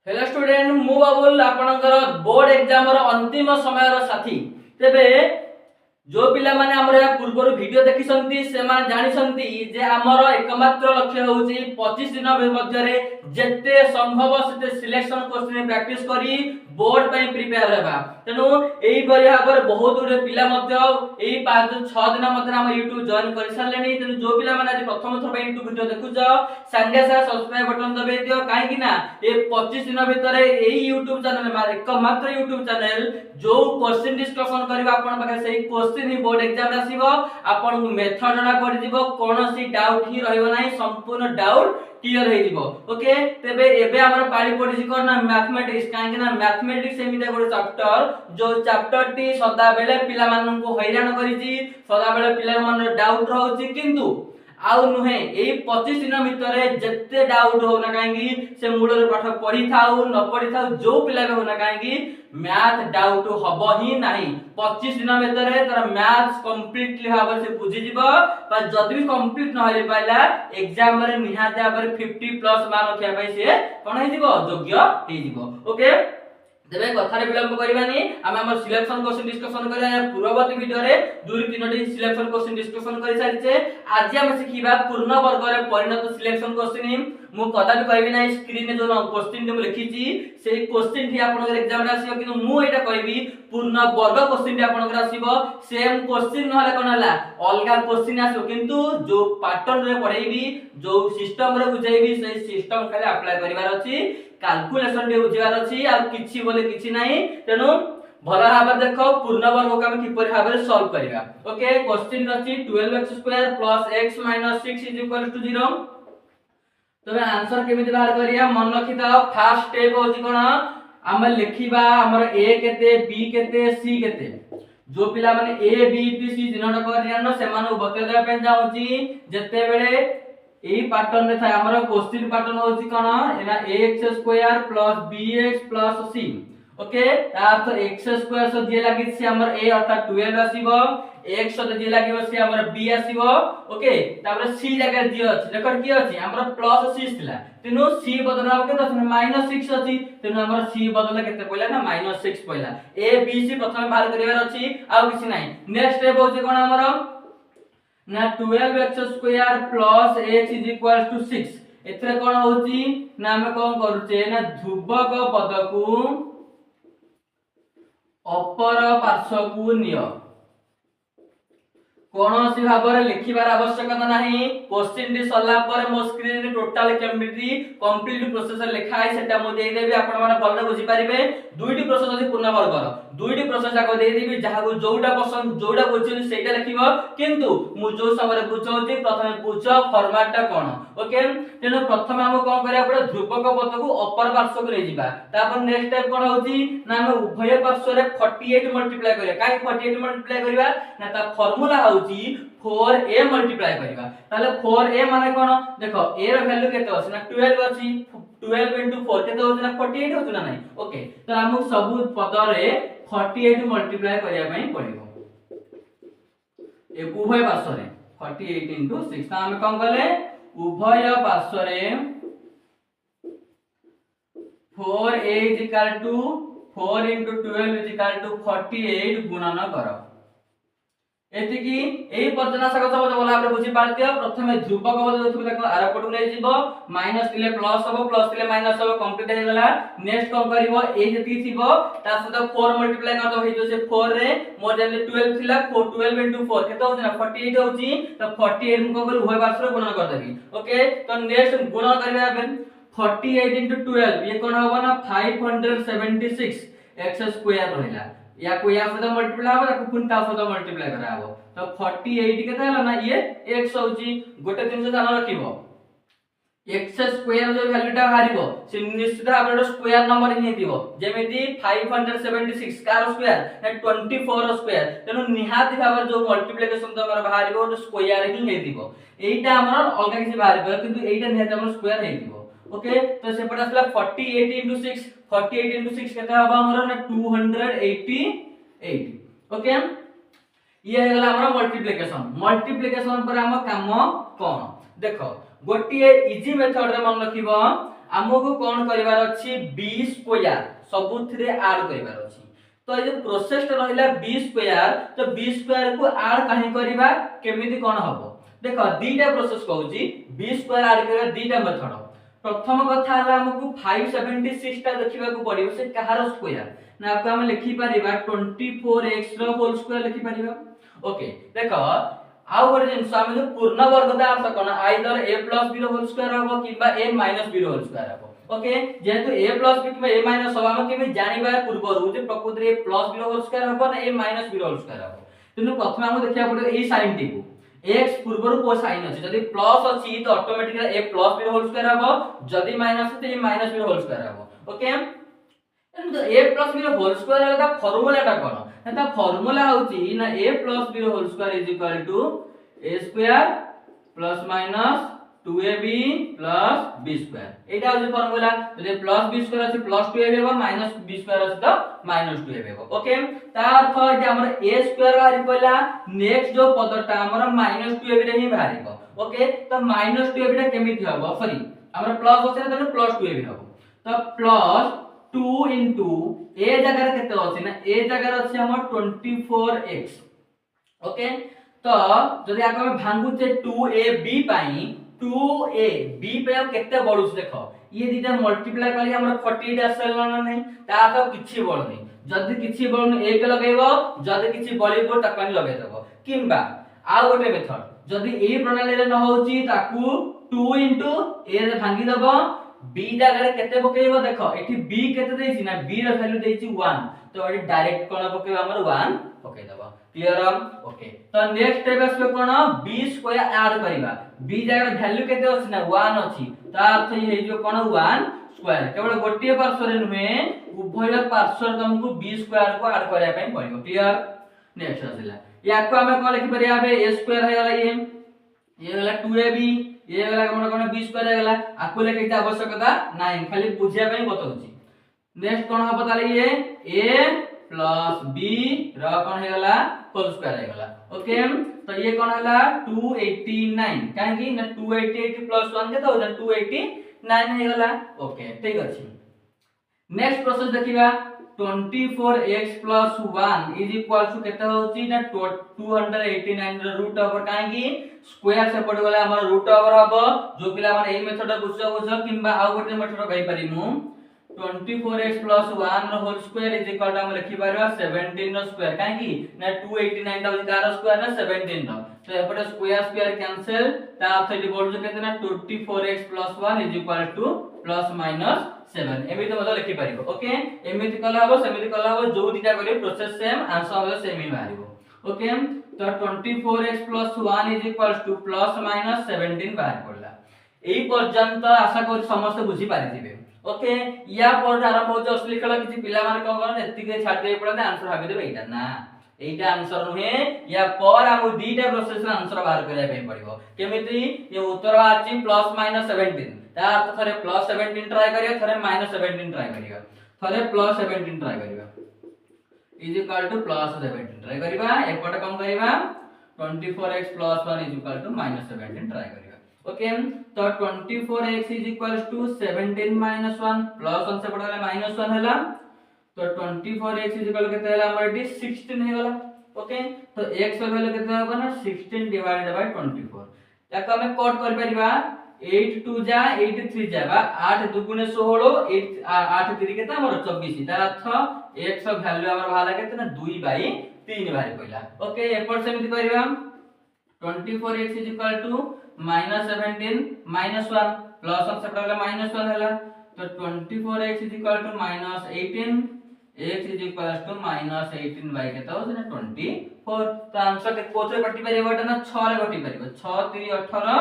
Hello student मु बाबुल आपनकर board exam रो अंतिम समय रो साथी तेबे जो पिला माने हमर पूर्व वीडियो देखिसंती से माने जानिसंती जे हमर एकमात्र लक्ष्य होउची 25 दिन मध्य रे जेते संभव सेते सिलेक्शन क्वेश्चन प्रैक्टिस करी बोर्ड पई प्रिपेयर हेबा तेनु एई परि भाबर बहुत गुडे पिला मध्य एई 5-6 दिन मध्य हम YouTube जॉइन करि सारलेनी तेनु जो पिला माने आज प्रथम थर पई YouTube वीडियो देखु जाओ संगे सा सब्सक्राइब बटन दबे दियो काहे कि ना ए 25 दिन भीतर एई YouTube चैनल मारे एकमात्र YouTube चैनल जो क्वेश्चन डिस्कशन करबा आपन पाखे सेई क्वेश्चन ही बोर्ड एग्जाम रे आसीबो आपन मेथड जणा पड़ि दिबो कोनोसी डाउट ही रहइबो नाही संपूर्ण डाउट क्लियर हे दिबो ओके तेबे एबे हमर पाळी पड़ि छि कोन ना मैथमेटिक्स काहे ना मैथमेटिक्स एमिते गोटे चैप्टर जो चैप्टर टी सदा बेले पिला मानन को हैरान करि छि सदा बेले पिला मन डाउट रहउछि किंतु आउ नुहे एई 25 दिन भितर जत्ते डाउट हो ना काहेकि से मूलर पाठ पढी थाउ न पढी थाउ जो पिला हो ना काहेकि मैथ डाउट हबो ही नाही 25 दिन भितर तर मैथ्स कंप्लीटली भाबे से बुझी जिवो पर जदी भी कंप्लीट न होई पाइला एग्जाम रे निहाते भाबे 50 प्लस मार्क रखिया पई से कोन हे जिवो योग्य हे जिवो ओके तेबे कथारे विलंब करबानी हम हमर सिलेक्शन क्वेश्चन डिस्कशन करिया पूर्ववर्ती वीडियो रे 2-3टी सिलेक्शन क्वेश्चन डिस्कशन करि सारिछे आज हम सिखिबा पूर्ण वर्ग रे परिणत सिलेक्शन क्वेश्चन मु कदा भी कहबी नै स्क्रीन रे जो क्वेश्चन मु लिखिची सेही क्वेश्चन थी आपन एग्जाम रे आसीबो किंतु मु एटा कहबी पूर्ण वर्ग क्वेश्चन थी आपन आसीबो सेम क्वेश्चन न हला कोन हला अलगा क्वेश्चन आसीबो किंतु जो पैटर्न रे पढाइबी जो सिस्टम रे बुझाइबी सेही सिस्टम खाली अप्लाई करिवार अछि कैलकुलेशन दे बुझिवार अछि आ किछि बोले किछि नाही तेनु भला भाबे देखो पूर्ण वर्ग को हम किपर भाबे सॉल्व करिवा ओके क्वेश्चन अछि 12x स्क्वायर प्लस x - 6 = 0 तबे आंसर केमिति बाहर करिया मन रखिता फर्स्ट स्टेप होछि कोन हम लिखिबा हमर a केते b केते c केते जो पिला माने a b t c चिन्हट करियानो से माने बते देबा पे जाउची जते बेले एई पैटर्न रे थाय हमर क्वेश्चन पैटर्न होछि कोन एना ax² + bx + c ओके तार तो x² से जे लागि से हमर a अर्थात 12 आसीबो x से जे लागि से हमर b आसीबो ओके तापर c जगह जे अछि देखर की अछि हमर +6 थिला तेनु c बदला के तो -6 अछि तेनु हमर c बदला केते पइला ना -6 पइला a b c प्रथम बाहर करिवार अछि आ किछि नाही नेक्स्ट स्टेप होछि कोन हमर ना 12x² + h = 6 एथरे कोन होछि ना हम कोन करूचे ना ध्रुवक पद को अपर पार्श्व को नियो कोनोसी भाबरे लिखिबार आवश्यकता नाही क्वेश्चन डी सल्ला पर मो स्क्रीन रे टोटल केमिति कंप्लीट प्रोसेस लिखा है सेटा मो देई देबी आपण माने भलरे बुझी परिबे दुईटी प्रोसेस अछि पूर्ण वर्गर दुईटी प्रोसेस आको देई देबी जहा को जोटा पसंद जोटा बुझियो सेटा लिखिबो किंतु मु जो समय बुझौती प्रथमे बुझ फॉर्मेटटा कोन ओके तेनो प्रथमे हम कोन करिया पड़े ध्रुवक पद को अपर पार्श्व को ले जिबा तापर नेक्स्ट स्टेप कोन होची ना हम उभय पार्श्व रे 48 मल्टीप्लाई करिया काई 48 मल्टीप्लाई करिया ना ता फार्मूला 4a मल्टीप्लाई करिबा ताले 4a माने कोन देखो a रो वैल्यू केते अछि ना 12 अछि 12 * 4 केते होछि ना 48 होछि ना नाही ओके तो हम सब पद रे 48 मल्टीप्लाई करिया पई पड़िबो ए उभय पार्श्व रे 48 * 6 ता हम कोन गले उभय पार्श्व रे 4a = 4 * 12 = 48 गुणन करो एति की एई पदनाशक शब्द बोला आपरे बुझी पारतियो प्रथमे ध्रुवक पद जोथि ताको आरपटु नै जिवो माइनस तिले प्लस हबो प्लस तिले माइनस हबो कंप्लीट हे गेला नेक्स्ट कोन करिवो ए जति थिबो ता सहित 4 मल्टीप्लाई कर दो हेजो से 4 रे मोर जे 12 थिला 12 * 4 केते होछि ना 48 होछि तो 48 को गल उभय पार्श्व गुणन कर देबी ओके तो नेक्स्ट गुणन करबा बे 48 * 12 ये कोन होबो ना 576 x² रहिला या को या से मल्टीप्लाई हो ताको पुन ता से मल्टीप्लाई कराबो तो 48 केते हला ना ये x होची गोटे दिन से जान रखिबो x² जो वैल्यूटा हारिबो से निश्चित भाबरे स्क्वायर नंबर ही दिबो जेमिति 576 कार स्क्वायर ना 24 स्क्वायर तेनो निहाती भाबरे जो मल्टीप्लिकेशन तो हमर हारिबो तो स्क्वायर ही हे दिबो एटा हमर अलगा किछि हारिबो किंतु एटा निहाती हमर स्क्वायर हे दिबो ओके तो सेपट आसला 48 * 6 48 * 6 केते हबा हमर ना 288 ओके ये हे गला हमर मल्टीप्लिकेशन पर हम काम कोन देखो गोटिए इजी मेथड रे मन रखिबो हमको कौन करिवार अछि b स्क्वायर सबुथिरे ऐड करिवार अछि। तो ये प्रोसेस रहिला b स्क्वायर, तो b स्क्वायर को ऐड काहे करिवा केमिति कोन हबो देखो दीटा प्रोसेस कहूची b स्क्वायर ऐड करिवा दीटा मेथड। प्रथम कथा हला हमकु 576 टा देखिबा को पड़िबो से कहार स्क्वायर ना आपको हम लिखि परिबा 24x रो होल स्क्वायर लिखि परिबा। ओके देखो आउ गोटे जिंस हम जो पूर्ण वर्ग दा अर्थ कोन आइदर a b रो होल स्क्वायर हबो किबा a b रो होल स्क्वायर हबो। ओके जेहेतु a b किबा a सब हम केबे जानिबा पूर्वरु जे प्रकृति a b रो होल स्क्वायर हबो ना a b रो होल स्क्वायर हबो। किंतु प्रथम हम देखिया पड़ो ए साइन टी को x पूर्वरु को साइन अछि जदी प्लस अछि तो ऑटोमेटिकली a b रो होल स्क्वायर हबो, जदी माइनस तो a b रो होल स्क्वायर हबो। ओके तो a b रो होल स्क्वायर का फार्मूला टा कोन ता फार्मूला होची ना a b रो whole square is equal to a square plus minus 2ab plus b square एटा होची फार्मूला। जदी प्लस b स्क्वायर अछि प्लस 2ab होबो माइनस b स्क्वायर अछि तो माइनस 2ab होबो। ओके ता अर्थ जे हमर a स्क्वायर बाहरी पइला नेक्स्ट जो पदटा हमर माइनस 2ab रे ही बाहरीबो। ओके तो माइनस 2ab टा केमिति हबो सॉरी हमर प्लस अछि ना तो प्लस 2ab हबो। तो प्लस 2 into a जगह रे केते अछि ना a जगह रे अछि हमर 24x। ओके तो जदी आक हम भांगुचे 2ab पाई 2ab पे हम केते बढुछ देखो ये दिटा मल्टीप्लाई करी हमर 48 आसल ना नहीं ता तो किछि बळ नहीं जदी किछि बळ नहीं 1 लगाइबो जदी किछि बळिबो तकनी लगाइ देबो किंबा आ गोटे मेथड जदी ए प्रणाली रे न होची ताकू 2 into a रे भांगी देबो b जगह रे केते पकेइबो देखो एठी b केते देइछि ना b रे वैल्यू देइछि 1 तो एठी डायरेक्ट कोन पकेइबो हमर 1 पकेइ देबो। क्लियर ओके तो नेक्स्ट स्टेप आसे कोन b स्क्वायर ऐड करिबा b जगह रे वैल्यू केते अछि ना 1 अछि ता अर्थ हे जो कोन 1 स्क्वायर केवल गोटिए पार्श्व रे नुहे उभय पार्श्व तुमको b स्क्वायर को ऐड करिया पई पड़िबो। क्लियर नेक्स्ट आसिला याको हमें कोन लिखि परिया बे a स्क्वायर हे वाला ये वाला 2ab ये वाला हमर कोन b स्क्वायर हे वाला आको लेके के आवश्यकता नाही खाली बुझिया पई बताउची। नेक्स्ट कोन हबो ताले ये a प्लस b र कोन हे वाला होल स्क्वायर हे वाला। ओके तो ये कोन हला 289 काहे कि ना 288 प्लस 1 के तो 289 हे वाला। ओके ठीक अछि नेक्स्ट प्रोसेस देखिबा 24x plus 1 is equal to केते होची ना 289 र रूट ओवर काहे कि स्क्वायर से पड़ गला हमर रूट ओवर हबो जो पिला माने एई मेथड बुझ किंबा आ गोटे मेथड कहि परिमु 24x plus 1 र whole square is equal to हम लिखि परबा 17 र स्क्वायर काहे कि ना 289 द कार स्क्वायर ना 17 र तो एपटे स्क्वायर स्क्वायर कैंसिल ता अर्थ इट बोल जो केते ना 24x plus 1 is equal to plus minus 7 एमिति मतलब लिखि परिबो। ओके एमिति कला हबो सेमिति कला हबो जो दिटा करियो प्रोसेस सेम आंसर हमर सेम ही बाहरिबो। ओके तो 24x plus 1 is equals to plus minus 17 बाहर पड़ला एई पर्यंत आशा करी समस्त बुझी पारिथिबे। ओके या पर आरंभ हो जो असली खेल किछि पिला माने कोन करन एति के छाड दे पड़ते आंसर भाबि देबे एटा ना एटा आंसर नुहे या पर हम दीटा प्रोसेस आंसर बाहर करिया पे पड़िबो केमिति ये उत्तर आछि प्लस माइनस 17 ता अर्थ थरे प्लस 17 ट्राई करियो थरे माइनस 17 ट्राई करियो थरे प्लस 17 ट्राई करियो is equal two plus 17 try करिबा एपट कम करिबा 24x plus 1 is equal to minus 17 try करियो। ओके तो 24x is equals to 17 minus 1 plus 1 से पड़ला minus 1 हैला तो 24x is equal केते हैला हमर एटी 16 हे गला। ओके तो x र वैल्यू केते होबा ना 16 डिवाइडेड बाय 24 ताको हमें कट कर परिबा 8 2 जा 8 3 जा बा 8 2 गुणे 16 8 3 केते हमर 24 तार अर्थ x र वैल्यू हमर भाला केते ना 2 बाय 3 बारी पइला। ओके एपर सेमिति करिबा 24x is equal to minus 17 minus 1 plus 1 से पड़ला minus 1 हैला तो 24x is equal to minus 18 x is equal to minus 18 by केता हो ना 24 तो आंसर के कोथरे कटि परिबो एटा ना 6 रे कटि परिबो 6 3 18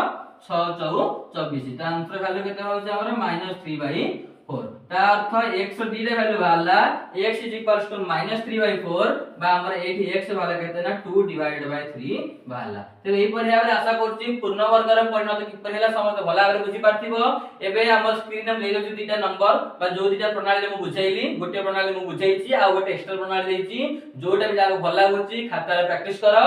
6 4 24 तो आंसर वैल्यू केता हो जा हमर -3/4 ता अर्थ x डी रे वैल्यू बाहला x -3/4 बा हमर एठी x बाहला केते ना 2/3 बाहला। तो एही परि भाबरे आशा करछि पूर्ण वर्ग रे परिणत कि परि हला समस्त भला भाबरे बुझी पारथिबो। एबे हमर स्क्रीन रे ले जो दिटा नंबर बा जो दिटा प्रणाली रे मु बुझाइली गोटे प्रणाली मु बुझाइछि आ गोटे एक्स्ट्रा प्रणाली देछि जोटा भी जाको भला लागुछि खाता रे प्रैक्टिस करो।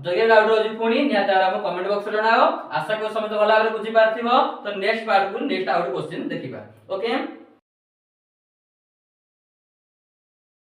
जगे डाउट होजी पुणी निहात हम कमेंट बॉक्स रे जणाओ। आशा को समस्त भला भाबरे बुझी पारथिबो। तो नेक्स्ट पार्ट को नेक्स्ट आउट क्वेश्चन देखिबा। ओके।